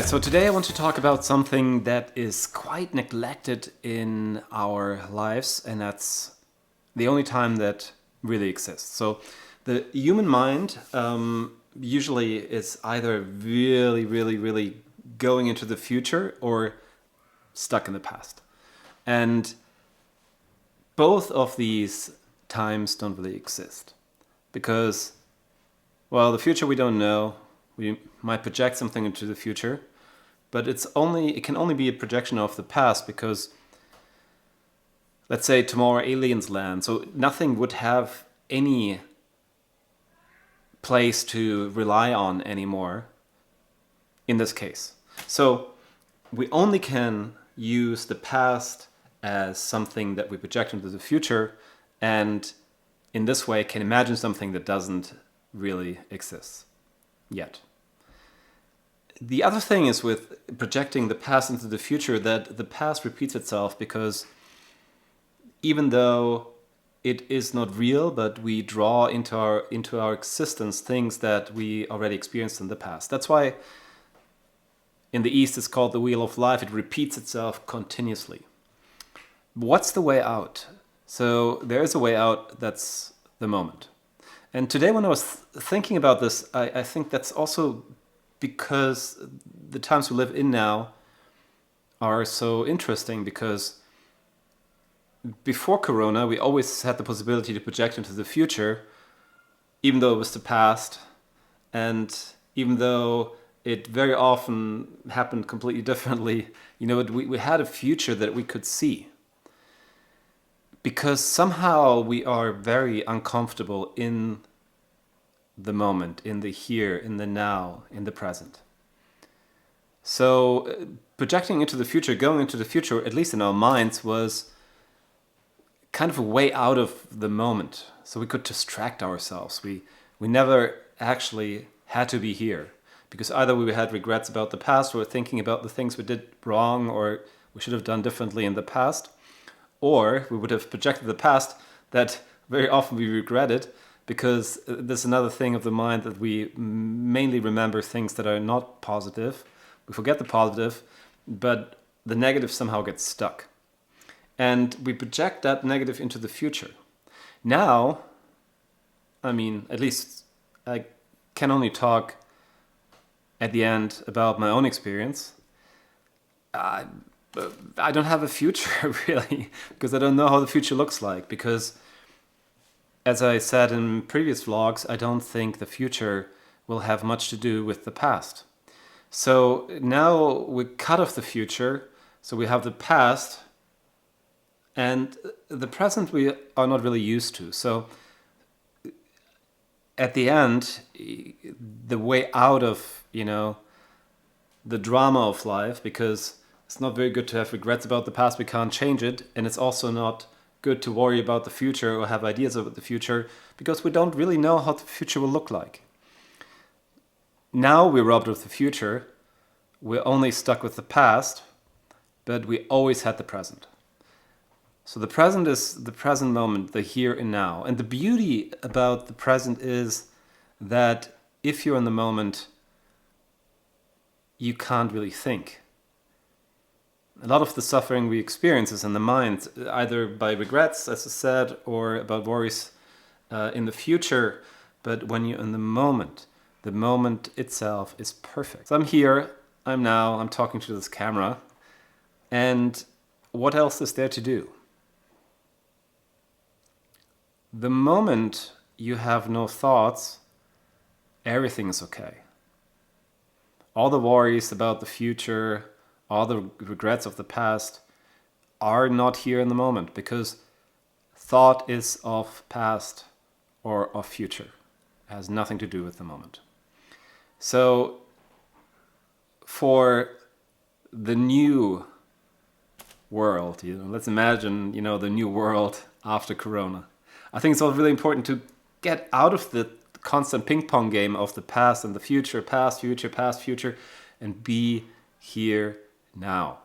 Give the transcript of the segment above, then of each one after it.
So today I want to talk about something that is quite neglected in our lives, and that's the only time that really exists. So the human mind usually is either really going into the future or stuck in the past. And both of these times don't really exist because, well, the future we don't know. We might project something into the future, but it can only be a projection of the past because, let's say tomorrow aliens land, so nothing would have any place to rely on anymore in this case. So we only can use the past as something that we project into the future, and in this way can imagine something that doesn't really exist yet. The other thing is with projecting the past into the future that the past repeats itself because even though it is not real, but we draw into our existence things that we already experienced in the past. That's why in the East it's called the Wheel of Life. It repeats itself continuously. What's the way out? So there is a way out, that's the moment. And today when I was thinking about this, I think that's also because the times we live in now are so interesting because before Corona, we always had the possibility to project into the future, even though it was the past, and even though it very often happened completely differently, we had a future that we could see. Because somehow we are very uncomfortable in the moment, in the here, in the now, in the present. So projecting into the future, going into the future, at least in our minds, was kind of a way out of the moment. So we could distract ourselves. We never actually had to be here because either we had regrets about the past or thinking about the things we did wrong or we should have done differently in the past, or we would have projected the past that very often we regretted because there's another thing of the mind that we mainly remember things that are not positive. We forget the positive, but the negative somehow gets stuck. And we project that negative into the future. Now, at least I can only talk at the end about my own experience. I don't have a future really, because I don't know how the future looks like. Because, as I said in previous vlogs, I don't think the future will have much to do with the past. So now we cut off the future, so we have the past, and the present we are not really used to. So at the end, the way out of, the drama of life, because it's not very good to have regrets about the past, we can't change it, and it's also not good to worry about the future or have ideas about the future because we don't really know how the future will look like. Now we're robbed of the future, we're only stuck with the past, but we always had the present. So the present is the present moment, the here and now. And the beauty about the present is that if you're in the moment, you can't really think. A lot of the suffering we experience is in the mind, either by regrets, as I said, or about worries in the future. But when you're in the moment itself is perfect. So I'm here, I'm talking to this camera. And what else is there to do? The moment you have no thoughts, everything is okay. All the worries about the future, all the regrets of the past are not here in the moment because thought is of past or of future. It has nothing to do with the moment. So for the new world, let's imagine, the new world after Corona. I think it's also really important to get out of the constant ping pong game of the past and the future, past, future, past, future, and be here now.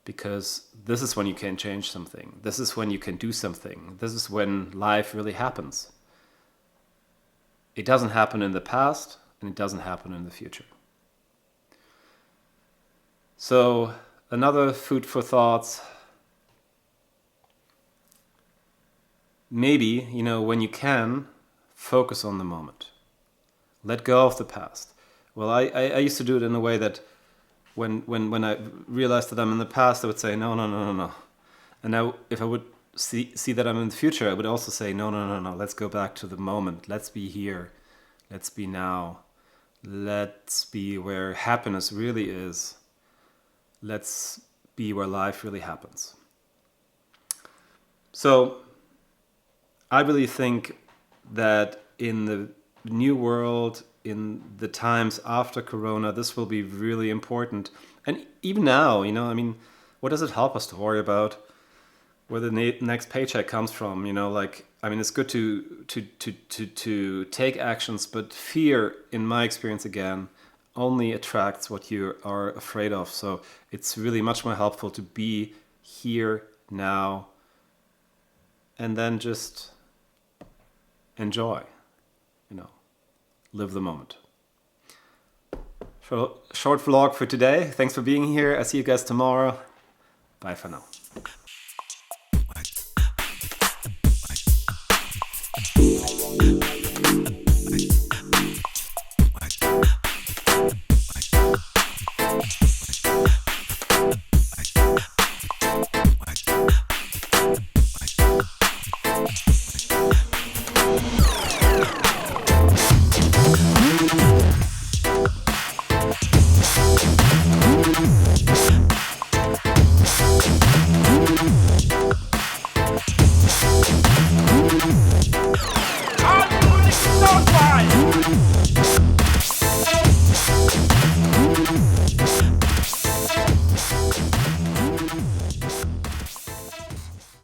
Because this is when you can change something. This is when you can do something. This is when life really happens. It doesn't happen in the past and it doesn't happen in the future. So another food for thoughts. Maybe, when you can, focus on the moment. Let go of the past. Well, I used to do it in a way that when I realized that I'm in the past, I would say, no, no, no, no, no. And now if I would see that I'm in the future, I would also say, no, no, no, no, let's go back to the moment. Let's be here. Let's be now. Let's be where happiness really is. Let's be where life really happens. So I really think that in the new world, in the times after Corona, this will be really important. And even now, what does it help us to worry about where the next paycheck comes from? It's good to take actions, but fear, in my experience again, only attracts what you are afraid of. So it's really much more helpful to be here now and then just enjoy, live the moment. Short vlog for today. Thanks for being here. I see you guys tomorrow. Bye for now.